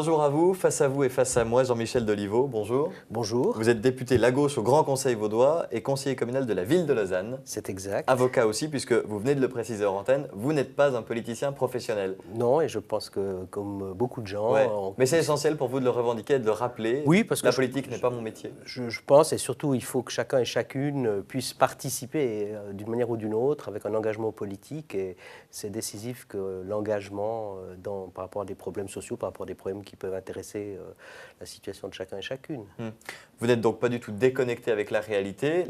bonjour à vous, face à vous et face à moi, Jean-Michel Deliveau, bonjour. Bonjour. Vous êtes député La Gauche au Grand Conseil vaudois et conseiller communal de la ville de Lausanne. C'est exact. Avocat aussi, puisque vous venez de le préciser hors antenne, vous n'êtes pas un politicien professionnel. Non, et je pense que comme beaucoup de gens... Ouais. Mais c'est essentiel pour vous de le revendiquer et de le rappeler. Oui, parce que la politique n'est pas mon métier. Je pense, et surtout, il faut que chacun et chacune puisse participer d'une manière ou d'une autre avec un engagement politique. Et c'est décisif que l'engagement par rapport à des problèmes sociaux, par rapport à des problèmes qui peuvent intéresser la situation de chacun et chacune. Vous n'êtes donc pas du tout déconnecté avec la réalité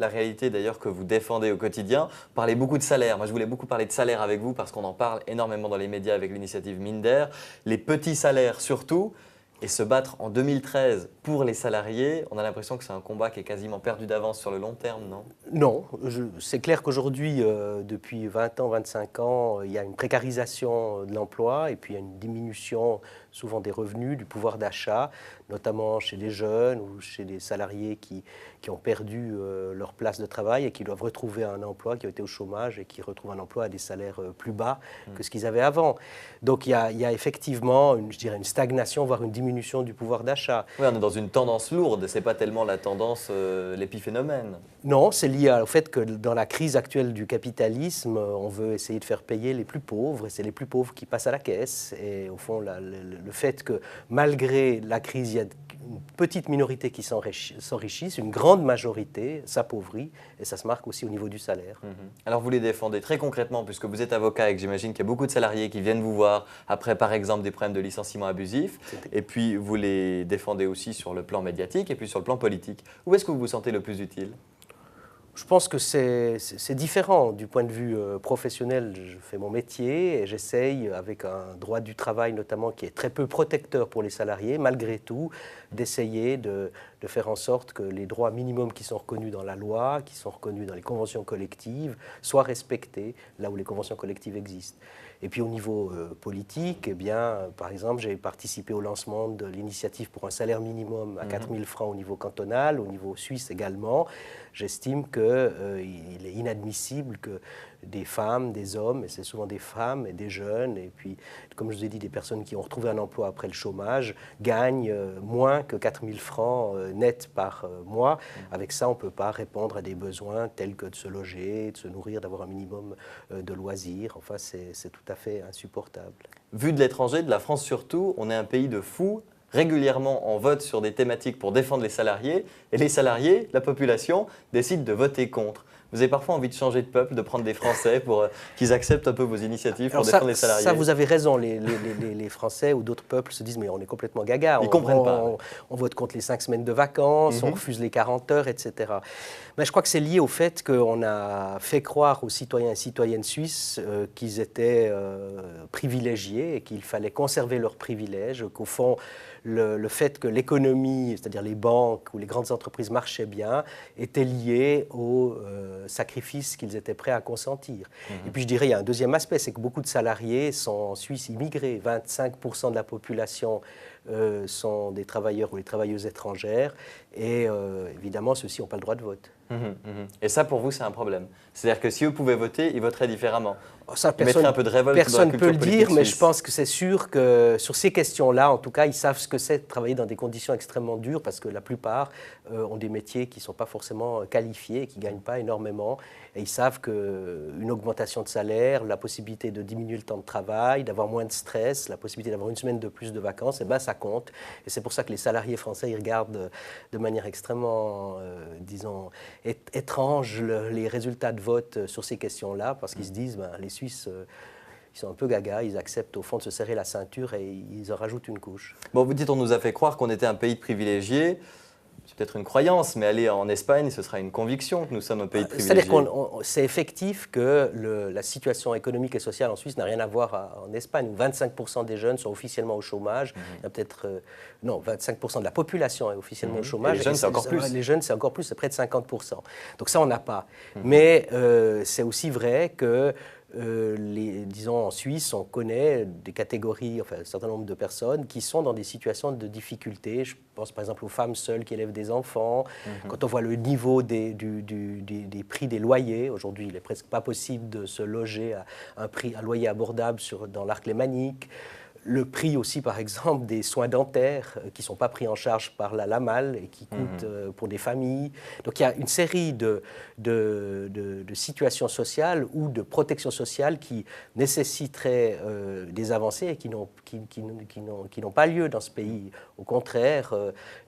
d'ailleurs que vous défendez au quotidien. Vous parlez beaucoup de salaire. Moi, je voulais beaucoup parler de salaire avec vous parce qu'on en parle énormément dans les médias avec l'initiative Minder. Les petits salaires surtout. Et se battre en 2013 pour les salariés, on a l'impression que c'est un combat qui est quasiment perdu d'avance sur le long terme, non? Non, c'est clair qu'aujourd'hui, depuis 20 ans, 25 ans, il y a une précarisation de l'emploi et puis il y a une diminution souvent des revenus, du pouvoir d'achat, notamment chez les jeunes ou chez des salariés qui ont perdu leur place de travail et qui doivent retrouver un emploi, qui ont été au chômage et qui retrouvent un emploi à des salaires plus bas que ce qu'ils avaient avant. Donc il y a effectivement, je dirais, une stagnation, voire une diminution du pouvoir d'achat. Oui, on est dans une tendance lourde, ce n'est pas tellement la tendance, l'épiphénomène. Non, c'est lié au fait que dans la crise actuelle du capitalisme, on veut essayer de faire payer les plus pauvres, et c'est les plus pauvres qui passent à la caisse. Et au fond, le fait que malgré la crise, il y a une petite minorité qui s'enrichissent, une grande majorité s'appauvrit, et ça se marque aussi au niveau du salaire. Alors vous les défendez très concrètement, puisque vous êtes avocat et que j'imagine qu'il y a beaucoup de salariés qui viennent vous voir après, par exemple, des problèmes de licenciement abusif, et puis vous les défendez aussi sur le plan médiatique et puis sur le plan politique. Où est-ce que vous vous sentez le plus utile ? Je pense que c'est différent du point de vue professionnel. Je fais mon métier et j'essaye, avec un droit du travail notamment qui est très peu protecteur pour les salariés, malgré tout, d'essayer de faire en sorte que les droits minimums qui sont reconnus dans la loi, qui sont reconnus dans les conventions collectives, soient respectés là où les conventions collectives existent. Et puis au niveau politique, eh bien, par exemple, j'ai participé au lancement de l'initiative pour un salaire minimum à 4 000 francs au niveau cantonal, au niveau suisse également. J'estime qu'il est inadmissible que des femmes, des hommes, et c'est souvent des femmes et des jeunes, et puis, comme je vous ai dit, des personnes qui ont retrouvé un emploi après le chômage, gagnent moins que 4 000 francs nets par mois. Avec ça, on ne peut pas répondre à des besoins tels que de se loger, de se nourrir, d'avoir un minimum de loisirs. Enfin, c'est tout à fait insupportable. Vu de l'étranger, de la France surtout, on est un pays de fous. Régulièrement, on vote sur des thématiques pour défendre les salariés, et les salariés, la population, décident de voter contre. Vous avez parfois envie de changer de peuple, de prendre des Français pour qu'ils acceptent un peu vos initiatives pour défendre les salariés. Ça, vous avez raison. Les Français ou d'autres peuples se disent « mais on est complètement gaga ». Ils ne comprennent pas. On vote contre les 5 semaines de vacances, on refuse les 40 heures, etc. Mais je crois que c'est lié au fait qu'on a fait croire aux citoyens et citoyennes suisses qu'ils étaient privilégiés et qu'il fallait conserver leurs privilèges, qu'au fond, le fait que l'économie, c'est-à-dire les banques ou les grandes entreprises marchaient bien, était lié au sacrifices qu'ils étaient prêts à consentir. Et puis je dirais, il y a un deuxième aspect, c'est que beaucoup de salariés sont en Suisse immigrés. 25% de la population sont des travailleurs ou des travailleuses étrangères. Et évidemment, ceux-ci n'ont pas le droit de vote. Et ça, pour vous, c'est un problème. C'est-à-dire que si eux pouvaient voter, ils voteraient différemment. Ça, ils mettraient un peu de révolte personne dans la ne peut culture le dire, mais suisse. je pense que c'est sûr que sur ces questions-là, en tout cas, ils savent ce que c'est de travailler dans des conditions extrêmement dures parce que la plupart ont des métiers qui ne sont pas forcément qualifiés et qui ne gagnent pas énormément. Et ils savent qu'une augmentation de salaire, la possibilité de diminuer le temps de travail, d'avoir moins de stress, la possibilité d'avoir une semaine de plus de vacances, eh ben, ça compte. Et c'est pour ça que les salariés français ils regardent de manière extrêmement, disons, étrange les résultats de vote sur ces questions-là parce qu'ils se disent ben, les Suisses, ils sont un peu gaga, ils acceptent au fond de se serrer la ceinture et ils en rajoutent une couche. Bon, vous dites on nous a fait croire qu'on était un pays de privilégiés. C'est peut-être une croyance, mais aller en Espagne, ce sera une conviction que nous sommes un pays de privilégiés. C'est-à-dire que c'est effectif que la situation économique et sociale en Suisse n'a rien à voir en Espagne, où 25% des jeunes sont officiellement au chômage. Il y a peut-être, non, 25% de la population est officiellement au chômage. Et les jeunes, c'est encore plus. Les jeunes, c'est encore plus, c'est près de 50%. Donc ça, on n'a pas. Mais c'est aussi vrai que disons en Suisse, on connaît des catégories, enfin un certain nombre de personnes qui sont dans des situations de difficulté. Je pense par exemple aux femmes seules qui élèvent des enfants. Quand on voit le niveau des prix des loyers, aujourd'hui il n'est presque pas possible de se loger à un loyer abordable dans l'arc lémanique. le prix aussi, par exemple, des soins dentaires qui ne sont pas pris en charge par la LAMAL et qui coûtent pour des familles. Donc il y a une série de situations sociales ou de protection sociale qui nécessiteraient des avancées et qui n'ont pas lieu dans ce pays. Au contraire,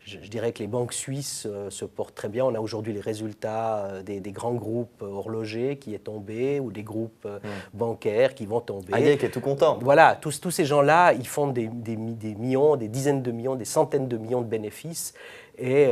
je dirais que les banques suisses se portent très bien. On a aujourd'hui les résultats des grands groupes horlogers qui est tombé ou des groupes bancaires qui vont tomber. Hayek est tout content. Voilà, tous ces gens-là, ils font des millions, des dizaines de millions, des centaines de millions de bénéfices. Et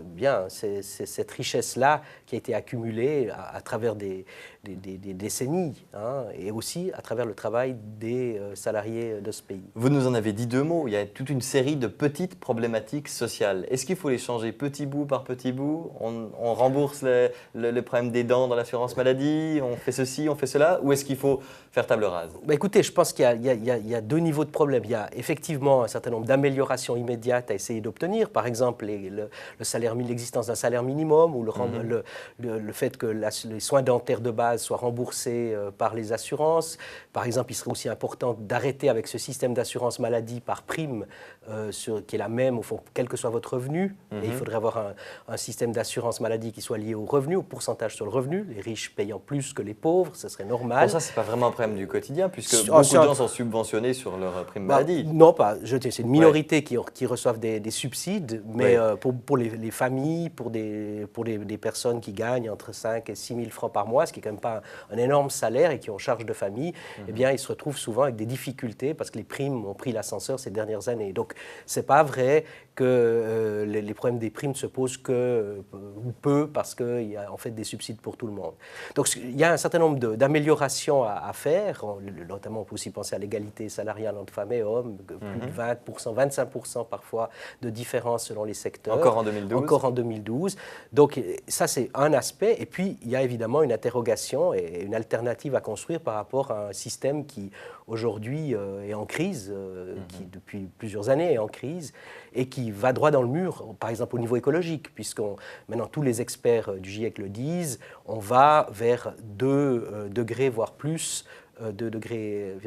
bien, c'est cette richesse-là qui a été accumulée à travers des décennies, hein, et aussi à travers le travail des salariés de ce pays. Vous nous en avez dit 2 mots, il y a toute une série de petites problématiques sociales. Est-ce qu'il faut les changer petit bout par petit bout? On rembourse le problème des dents dans l'assurance maladie, on fait ceci, on fait cela, ou est-ce qu'il faut faire table rase? Écoutez, je pense qu'il y a 2 niveaux de problèmes. Il y a effectivement un certain nombre d'améliorations immédiates à essayer d'obtenir, par exemple l'existence d'un salaire minimum ou le fait que les soins dentaires de base soient remboursés par les assurances. Par exemple, il serait aussi important d'arrêter avec ce système d'assurance maladie par prime qui est la même au fond, quel que soit votre revenu. Et il faudrait avoir un système d'assurance maladie qui soit lié au revenu, au pourcentage sur le revenu, les riches payant plus que les pauvres, ce serait normal. Bon, ça, ce n'est pas vraiment un problème du quotidien, puisque beaucoup de gens sont subventionnés sur leur prime maladie. Non, pas. C'est une minorité qui reçoivent des subsides, mais pour les familles, pour des personnes qui gagnent entre 5 et 6 000 francs par mois, ce qui n'est quand même pas un énorme salaire et qui ont charge de famille, eh bien, ils se retrouvent souvent avec des difficultés parce que les primes ont pris l'ascenseur ces dernières années. Donc, ce n'est pas vrai que les problèmes des primes se posent ou peu parce qu'il y a en fait des subsides pour tout le monde. Donc il y a un certain nombre d'améliorations à faire, notamment on peut aussi penser à l'égalité salariale entre femmes et hommes, plus de 20%, 25% parfois de différence selon les secteurs. Encore en 2012. Encore en 2012. Donc ça c'est un aspect, et puis il y a évidemment une interrogation et une alternative à construire par rapport à un système qui aujourd'hui est en crise, qui depuis plusieurs années est en crise, et qui va droit dans le mur, par exemple au niveau écologique, puisque maintenant tous les experts du GIEC le disent, on va vers 2 degrés, voire plus, 2,5 degrés,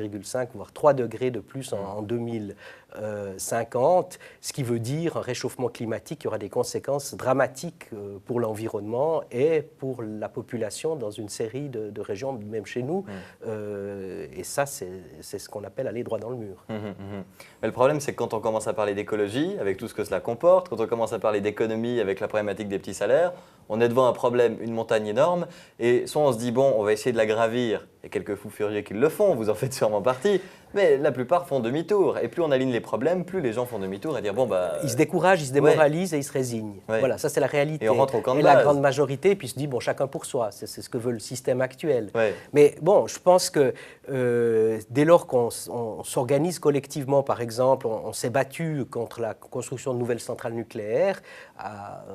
voire 3 degrés de plus en 2050, ce qui veut dire un réchauffement climatique qui aura des conséquences dramatiques pour l'environnement et pour la population dans une série de régions, même chez nous. Et ça, c'est ce qu'on appelle aller droit dans le mur. Mais le problème, c'est que quand on commence à parler d'écologie, avec tout ce que cela comporte, quand on commence à parler d'économie avec la problématique des petits salaires, on est devant un problème, une montagne énorme, et soit on se dit, bon, on va essayer de la gravir, il y a quelques fous furieux qui le font, vous en faites sûrement partie, mais la plupart font demi-tour. Et plus on aligne les problèmes, plus les gens font demi-tour et dire, bon, bah... Ils se découragent, ils se démoralisent et ils se résignent. Voilà, ça c'est la réalité. Et on rentre au camp de base. Et la grande majorité, puis se dit, bon, chacun pour soi, c'est ce que veut le système actuel. Mais bon, je pense que dès lors qu'on s'organise collectivement, par exemple, on s'est battu contre la construction de nouvelles centrales nucléaires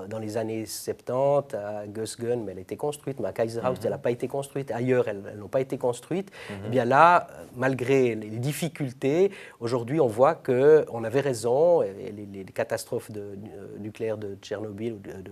dans les années 70, à Gösgen, mais elle a été construite, mais à Kaiserhaus, elle n'a pas été construite, ailleurs, elles n'ont pas été construites. Et bien là, malgré les difficultés, aujourd'hui, on voit qu'on avait raison, et les catastrophes nucléaires de Tchernobyl, ou de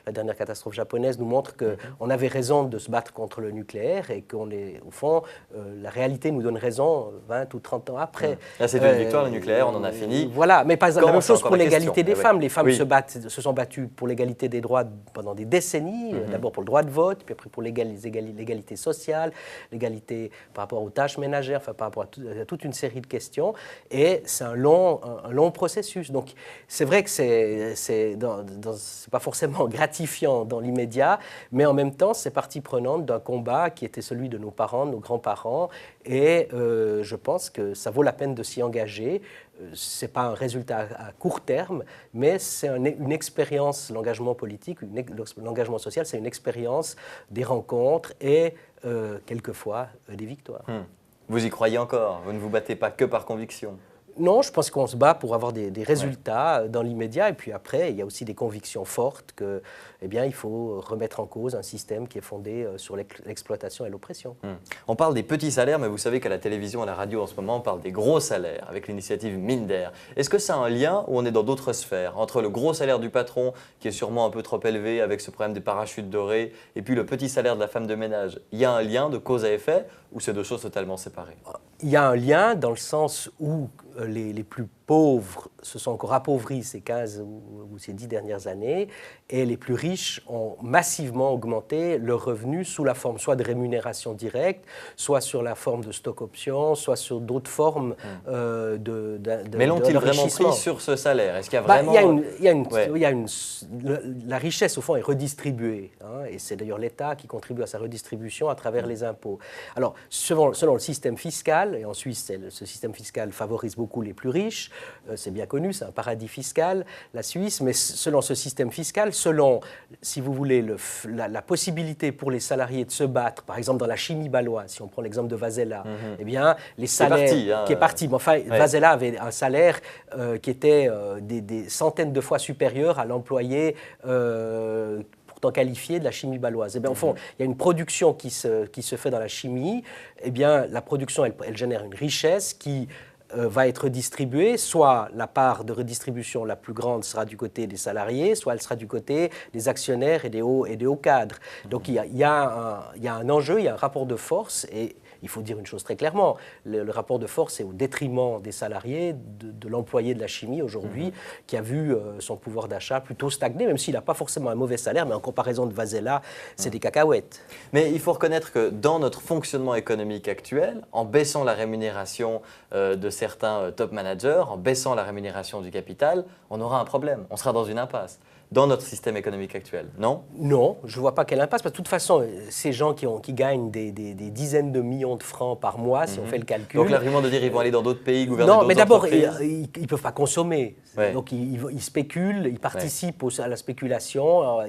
la dernière catastrophe japonaise, nous montrent qu'on avait raison de se battre contre le nucléaire et qu'au fond, la réalité nous donne raison 20 ou 30 ans après. Là, c'est une victoire, le nucléaire, on en a fini. Voilà, mais pas la même chose pour l'égalité des femmes. Les femmes se sont battues pour l'égalité des droits pendant des décennies, d'abord pour le droit de vote, puis après pour l'égalité sociale, l'égalité par rapport aux tâches ménagères, enfin, par rapport à toute une série de questions. Et c'est un long processus. Donc, c'est vrai que c'est pas forcément gratifiant dans l'immédiat, mais en même temps, c'est partie prenante d'un combat qui était celui de nos parents, de nos grands-parents. Et je pense que ça vaut la peine de s'y engager. Ce n'est pas un résultat à court terme, mais c'est une expérience, l'engagement politique, l'engagement social, c'est une expérience des rencontres et quelquefois des victoires. Vous y croyez encore? Vous ne vous battez pas que par conviction? Non, je pense qu'on se bat pour avoir des résultats dans l'immédiat. Et puis après, il y a aussi des convictions fortes que, eh bien, il faut remettre en cause un système qui est fondé sur l'exploitation et l'oppression. On parle des petits salaires, mais vous savez qu'à la télévision, à la radio en ce moment, on parle des gros salaires avec l'initiative Minder. Est-ce que ça a un lien ou on est dans d'autres sphères entre le gros salaire du patron, qui est sûrement un peu trop élevé avec ce problème des parachutes dorés, et puis le petit salaire de la femme de ménage? Il y a un lien de cause à effet ou c'est deux choses totalement séparées? Il y a un lien dans le sens où les plus pauvres se sont encore appauvris ces 15 ou ces 10 dernières années et les plus riches ont massivement augmenté leurs revenus sous la forme soit de rémunération directe, soit sur la forme de stock option, soit sur d'autres formes Mais l'ont-ils vraiment pris sur ce salaire? Est-ce qu'il y a vraiment... La richesse, au fond, est redistribuée. Hein, et c'est d'ailleurs l'État qui contribue à sa redistribution à travers les impôts. Alors, selon le système fiscal, et en Suisse, ce système fiscal favorise beaucoup les plus riches, c'est bien connu, c'est un paradis fiscal, la Suisse, mais selon ce système fiscal, selon, si vous voulez, la possibilité pour les salariés de se battre, par exemple dans la chimie baloise, si on prend l'exemple de Vasella, eh bien, les salaires... Qui est parti. Mais enfin, Vasella avait un salaire qui était des centaines de fois supérieur à l'employé pourtant qualifié de la chimie baloise. Eh bien, au fond, il y a une production qui se fait dans la chimie. Eh bien, la production, elle génère une richesse qui va être redistribuée, soit la part de redistribution la plus grande sera du côté des salariés, soit elle sera du côté des actionnaires et des hauts cadres. Donc il y a un enjeu, il y a un rapport de force et il faut dire une chose très clairement, le rapport de force est au détriment des salariés, de l'employé de la chimie aujourd'hui, qui a vu son pouvoir d'achat plutôt stagner, même s'il n'a pas forcément un mauvais salaire, mais en comparaison de Vasella, c'est des cacahuètes. Mais il faut reconnaître que dans notre fonctionnement économique actuel, en baissant la rémunération de certains top managers, en baissant la rémunération du capital, on aura un problème, on sera dans une impasse. Dans notre système économique actuel, non? Non, je ne vois pas quelle impasse, parce que de toute façon, ces gens qui gagnent des dizaines de millions de francs par mois, si on fait le calcul... Donc l'argument de dire qu'ils vont aller dans d'autres pays, gouverner d'autres entreprises... Non, mais d'abord, ils ne peuvent pas consommer. Ouais. Donc ils spéculent, ils participent à la spéculation. Au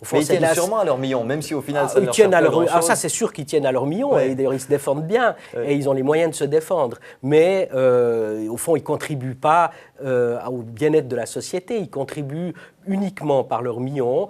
fond, mais ils tiennent sûrement à leur million, même si au final ça ne leur sert pas grand-chose. Alors ça, c'est sûr qu'ils tiennent à leur million, et d'ailleurs ils se défendent bien, et ils ont les moyens de se défendre. Mais au fond, ils ne contribuent pas au bien-être de la société, ils contribuent uniquement par leurs millions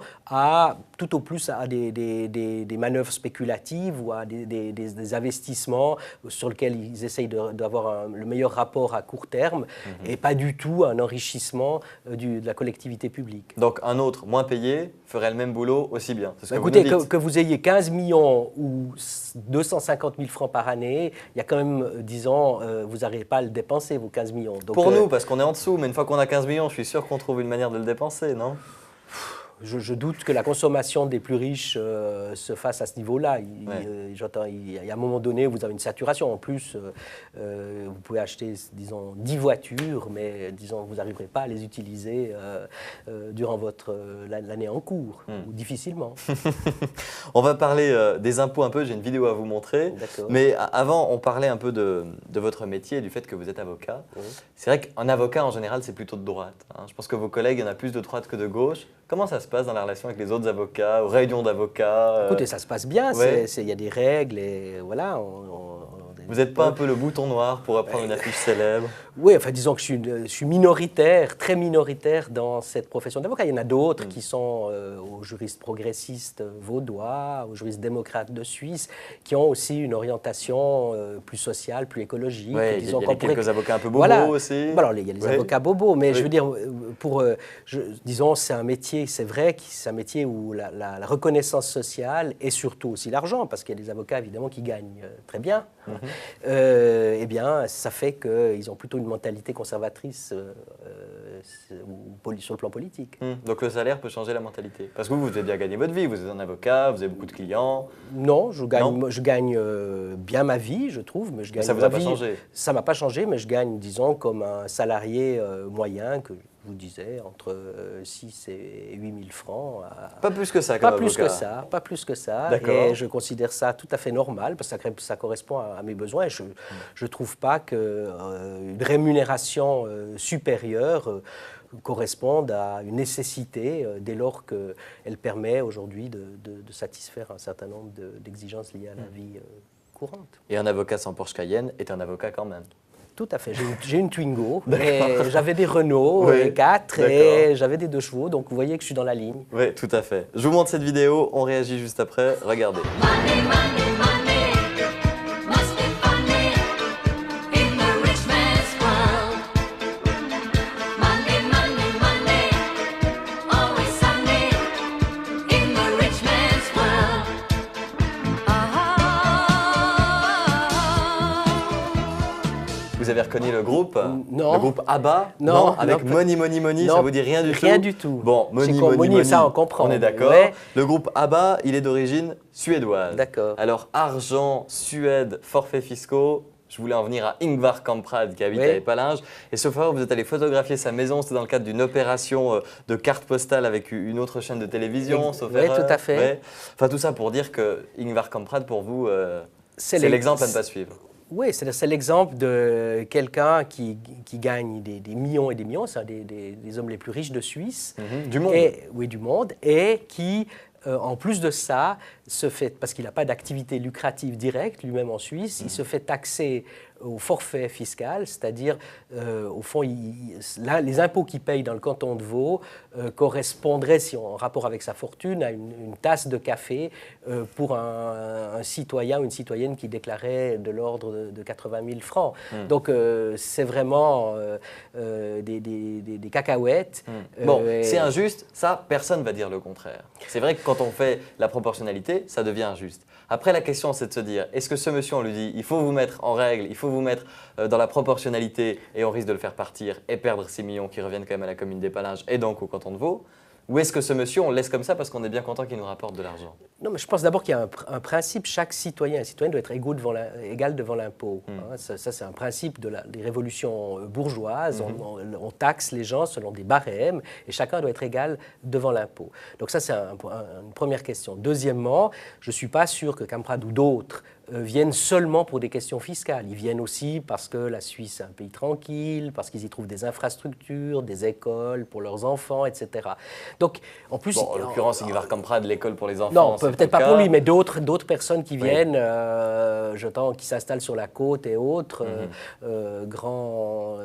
tout au plus à des manœuvres spéculatives ou à des investissements sur lesquels ils essayent d'avoir le meilleur rapport à court terme et pas du tout un enrichissement de la collectivité publique. Donc un autre, moins payé, ferait le même boulot aussi bien. C'est ce que écoutez, vous nous dites. que vous ayez 15 millions ou 250 000 francs par année, il y a quand même, disons, vous n'arrivez pas à le dépenser, vos 15 millions. Donc, pour nous, parce qu'on est en dessous, mais une fois qu'on a 15 millions, je suis sûr qu'on trouve une manière de le dépenser, non? Je doute que la consommation des plus riches se fasse à ce niveau-là. Il y a un moment donné où vous avez une saturation. En plus, vous pouvez acheter, disons, 10 voitures, mais disons, vous n'arriverez pas à les utiliser durant l'année en cours, ou difficilement. On va parler des impôts un peu, j'ai une vidéo à vous montrer. Mais avant, on parlait un peu de votre métier et du fait que vous êtes avocat. C'est vrai qu'un avocat, en général, c'est plutôt de droite. Hein. Je pense que vos collègues, il y en a plus de droite que de gauche. Comment ça se passe dans la relation avec les autres avocats, aux réunions d'avocats? Écoutez, ça se passe bien, il y a des règles et voilà. Vous n'êtes pas un peu le bouton noir pour reprendre une affiche célèbre? Oui, enfin disons que je suis minoritaire, très minoritaire dans cette profession d'avocat. Il y en a d'autres qui sont aux juristes progressistes vaudois, aux juristes démocrates de Suisse, qui ont aussi une orientation plus sociale, plus écologique. Ouais, il y a quelques avocats un peu bobos aussi. Alors, il y a les avocats bobos, mais je veux dire, disons, c'est un métier, c'est vrai que c'est un métier où la reconnaissance sociale et surtout aussi l'argent, parce qu'il y a des avocats évidemment qui gagnent très bien. Eh bien, ça fait qu'ils ont plutôt une mentalité conservatrice sur le plan politique. Donc le salaire peut changer la mentalité? Parce que vous avez bien gagné votre vie, vous êtes un avocat, vous avez beaucoup de clients. Non, je gagne bien ma vie, je trouve. Mais ça ne vous a pas changé? Ça ne m'a pas changé, mais je gagne, disons, comme un salarié moyen que je vous disais, entre 6 et 8 000 francs. Pas plus que ça, comme avocat. Pas plus que ça. Et je considère ça tout à fait normal, parce que ça correspond à mes besoins. Et je ne trouve pas qu'une rémunération supérieure corresponde à une nécessité dès lors qu'elle permet aujourd'hui de satisfaire un certain nombre d'exigences liées à la vie courante. Et un avocat sans Porsche Cayenne est un avocat quand même? Tout à fait. J'ai une Twingo, et j'avais des Renault, Oui, 4, d'accord. et j'avais des 2 chevaux, donc vous voyez que je suis dans la ligne. Oui, tout à fait. Je vous montre cette vidéo, on réagit juste après. Regardez. Money, money, money must be funny in the rich man's world. Money, money, money, always sunny in the rich man's world. Vous avez reconnu le groupe? Non. Le groupe ABBA? Non, Avec non, Money, Money, Money, non, ça vous dit rien du tout? rien du tout. Bon, Money, C'est quoi, Money, Money, Money, ça, on comprend. On est d'accord. Ouais. Le groupe ABBA, il est d'origine suédoise. D'accord. Alors, argent, Suède, forfaits fiscaux. Je voulais en venir à Ingvar Kamprad qui habite Oui. à Épalinges. Et sauf erreur, vous êtes allé photographier sa maison. C'était dans le cadre d'une opération de carte postale avec une autre chaîne de télévision. Sauf Oui, erreur. tout à fait. Ouais. Enfin, tout ça pour dire que Ingvar Kamprad, pour vous, c'est les- l'exemple à ne pas suivre. Oui, c'est l'exemple de quelqu'un qui gagne des millions et des millions, c'est un des hommes les plus riches de Suisse. Du monde. Oui, du monde, et qui, en plus de ça, se fait, parce qu'il n'a pas d'activité lucrative directe lui-même en Suisse, il se fait taxer au forfait fiscal, c'est-à-dire, au fond, là, les impôts qu'il paye dans le canton de Vaud correspondraient, si en rapport avec sa fortune, à une tasse de café pour un citoyen ou une citoyenne qui déclarait de l'ordre de 80 000 francs. Donc, c'est vraiment des cacahuètes. Bon, Et- c'est injuste, ça, personne ne va dire le contraire. C'est vrai que quand on fait la proportionnalité, ça devient injuste. Après, la question, c'est de se dire, est-ce que ce monsieur, on lui dit, il faut vous mettre en règle, il faut vous mettre dans la proportionnalité et on risque de le faire partir et perdre 6 millions qui reviennent quand même à la commune d'Épalinges et donc au canton de Vaud? Ou est-ce que ce monsieur, on le laisse comme ça parce qu'on est bien content qu'il nous rapporte de l'argent? Non, mais je pense d'abord qu'il y a un principe, chaque citoyen et citoyenne doit être égal devant l'impôt. Hein. Ça, c'est un principe des révolutions bourgeoises. On taxe les gens selon des barèmes et chacun doit être égal devant l'impôt. Donc ça, c'est une première question. Deuxièmement, je ne suis pas sûr que Kamprad ou d'autres viennent seulement pour des questions fiscales. Ils viennent aussi parce que la Suisse est un pays tranquille, parce qu'ils y trouvent des infrastructures, des écoles pour leurs enfants, etc. Donc, en plus, Bon, en l'occurrence, Ingvar Kamprad, l'école pour les enfants, non, c'est peut-être le pas pour cas. lui, mais d'autres personnes qui Oui. viennent, qui s'installent sur la côte et autres, grands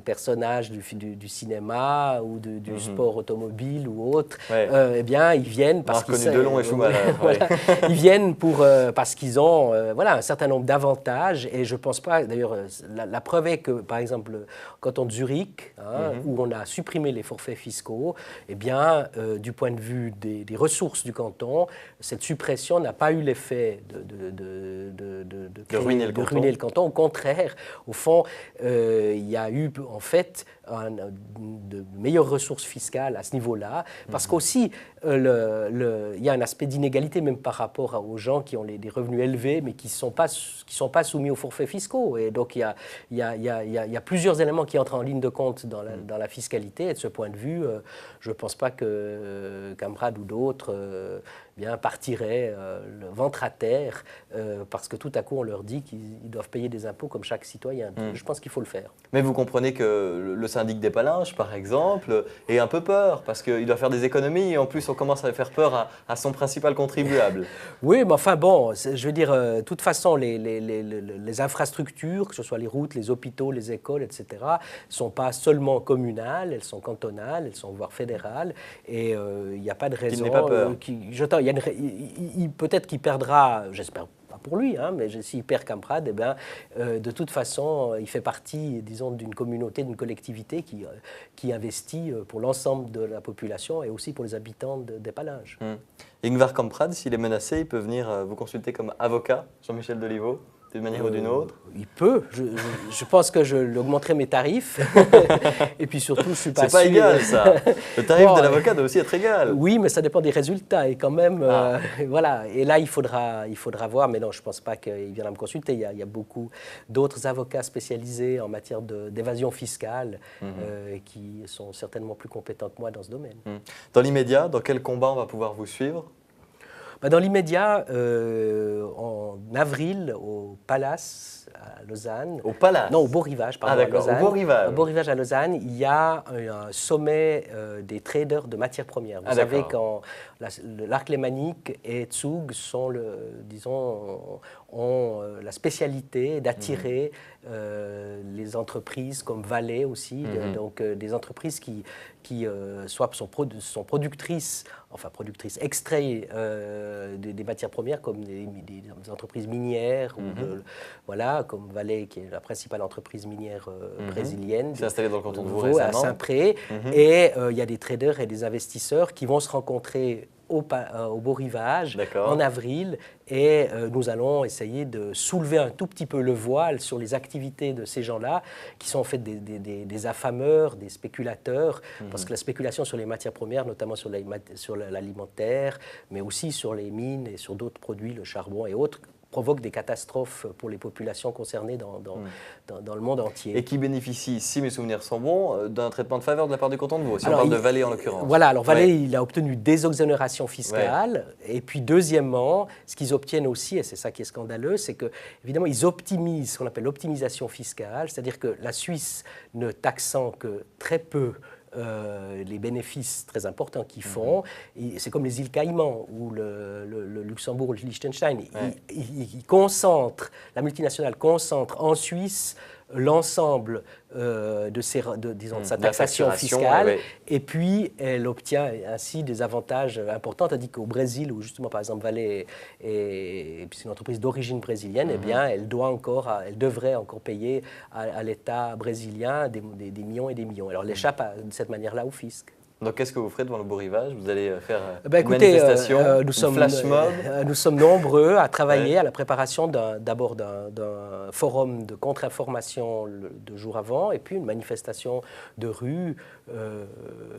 personnages du cinéma ou du sport automobile ou autre, Ouais. eh bien, ils viennent On a parce qu'ils reconnu Delon et Schumacher. voilà. Ils viennent parce qu'ils ont voilà, un certain nombre d'avantages, et je ne pense pas, d'ailleurs, la preuve est que, par exemple, le canton de Zurich, hein, où on a supprimé les forfaits fiscaux, eh bien, du point de vue des ressources du canton, cette suppression n'a pas eu l'effet de ruiner le canton. ruiner le canton. Au contraire, au fond, il y a eu en fait de meilleures ressources fiscales à ce niveau-là, parce qu'aussi, il y a un aspect d'inégalité même par rapport aux gens qui ont des revenus élevés, mais qui ne sont pas soumis aux forfaits fiscaux. Et donc, il y a plusieurs éléments qui entrent en ligne de compte dans la fiscalité. Et de ce point de vue, je ne pense pas que Kamprad ou d'autres partiraient le ventre à terre parce que tout à coup, on leur dit qu'ils doivent payer des impôts comme chaque citoyen. Je pense qu'il faut le faire. Mais vous comprenez que le syndic d'Épalinges, par exemple, ait un peu peur parce qu'il doit faire des économies et en plus on commence à faire peur à son principal contribuable. Oui, mais enfin bon, je veux dire, de toute façon, les infrastructures, que ce soit les routes, les hôpitaux, les écoles, etc., ne sont pas seulement communales, elles sont cantonales, elles sont voire fédérales, et il n'y a pas de raison. n'ait pas peur. Peut-être qu'il perdra, j'espère pas pour lui, hein, mais s'il perd Kamprad, eh ben, de toute façon, il fait partie, disons, d'une communauté, d'une collectivité qui investit pour l'ensemble de la population et aussi pour les habitants d'Épalinges. Ingvar Kamprad, s'il est menacé, il peut venir vous consulter comme avocat, Jean-Michel Deliveau, d'une manière ou d'une autre. Il peut. Je pense que je l'augmenterai mes tarifs. Et puis surtout, je suis pas C'est pas sûr. égal ça. Le tarif Bon, de l'avocat doit aussi être égal. Oui, mais ça dépend des résultats. Et quand même, voilà. Et là, il faudra voir. Mais non, je ne pense pas qu'il viendra me consulter. Il y a beaucoup d'autres avocats spécialisés en matière d'évasion fiscale qui sont certainement plus compétents que moi dans ce domaine. Dans l'immédiat, dans quel combat on va pouvoir vous suivre? Dans l'immédiat, en avril, au Palace à Lausanne, Au Palace? non, au Beau Rivage, pardon, Ah d'accord, à Lausanne. au Beau Rivage. Au Beau Rivage à Lausanne, il y a un sommet des traders de matières premières. Vous Ah, savez d'accord. quand l'arc lémanique et Zug sont, disons, ont la spécialité d'attirer les entreprises comme Vale aussi, donc des entreprises qui soit sont productrices, extraient des matières premières comme des entreprises minières, voilà, comme Vale qui est la principale entreprise minière brésilienne. C'est installé dans le canton de Vaud Vaud, à récemment. Saint-Pré. Et il y a des traders et des investisseurs qui vont se rencontrer au Beau Rivage D'accord. en avril et nous allons essayer de soulever un tout petit peu le voile sur les activités de ces gens-là qui sont en fait des affameurs, des spéculateurs, parce que la spéculation sur les matières premières, notamment sur l'alimentaire, mais aussi sur les mines et sur d'autres produits, le charbon et autres, provoque des catastrophes pour les populations concernées dans le monde entier. Et qui bénéficie, si mes souvenirs sont bons, d'un traitement de faveur de la part du canton de Vaud, si Alors, on parle de Valais en l'occurrence. Voilà, alors Valais, Ouais. il a obtenu des exonérations fiscales. Et puis, deuxièmement, ce qu'ils obtiennent aussi, et c'est ça qui est scandaleux, c'est que, évidemment, ils optimisent ce qu'on appelle l'optimisation fiscale, c'est-à-dire que la Suisse ne taxant que très peu les bénéfices très importants qu'ils font. C'est comme les îles Caïmans ou le Luxembourg ou le Liechtenstein. Ouais. Ils concentrent, la multinationale concentre en Suisse l'ensemble de sa La taxation facturation, fiscale, ouais. et puis elle obtient ainsi des avantages importants, tandis qu'au Brésil, où justement par exemple Vale et puis c'est une entreprise d'origine brésilienne, eh bien elle devrait encore payer à l'État brésilien des millions et des millions. Alors elle échappe de cette manière-là au fisc. Donc qu'est-ce que vous ferez devant le Beau Rivage? Vous allez faire une Écoutez, manifestation, une flash mob? nous sommes nombreux à travailler à la préparation d'abord d'un forum de contre-information deux jours avant, et puis une manifestation de rue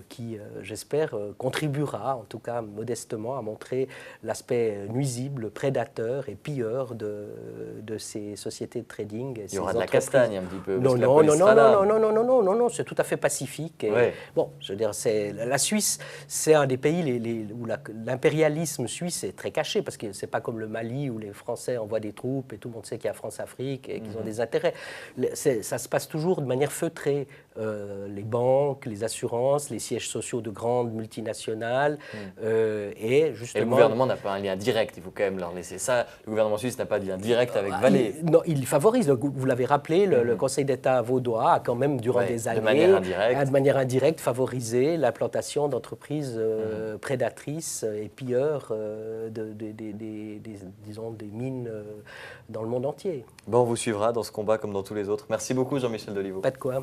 qui, j'espère, contribuera, en tout cas modestement, à montrer l'aspect nuisible, prédateur et pilleur de ces sociétés de trading. Il y aura de la castagne un petit peu. parce Non, que la non, police non, sera là. non, c'est tout à fait pacifique. Et, Ouais. bon, je veux dire, la Suisse, c'est un des pays où l'impérialisme suisse est très caché, parce que c'est pas comme le Mali où les Français envoient des troupes et tout le monde sait qu'il y a France-Afrique et qu'ils ont des intérêts. Ça se passe toujours de manière feutrée. Les banques, les assurances, les sièges sociaux de grandes multinationales et justement... Et le gouvernement n'a pas un lien direct, il faut quand même leur laisser ça. Le gouvernement suisse n'a pas de lien direct avec Valais. Non, il favorise, vous l'avez rappelé, le Conseil d'État vaudois a quand même, durant Ouais, des de années, manière indirecte. favorisé l'implantation d'entreprises prédatrices et pilleurs disons, des mines dans le monde entier. Bon, on vous suivra dans ce combat comme dans tous les autres. Merci beaucoup Jean-Michel Deliveau. Pas de quoi.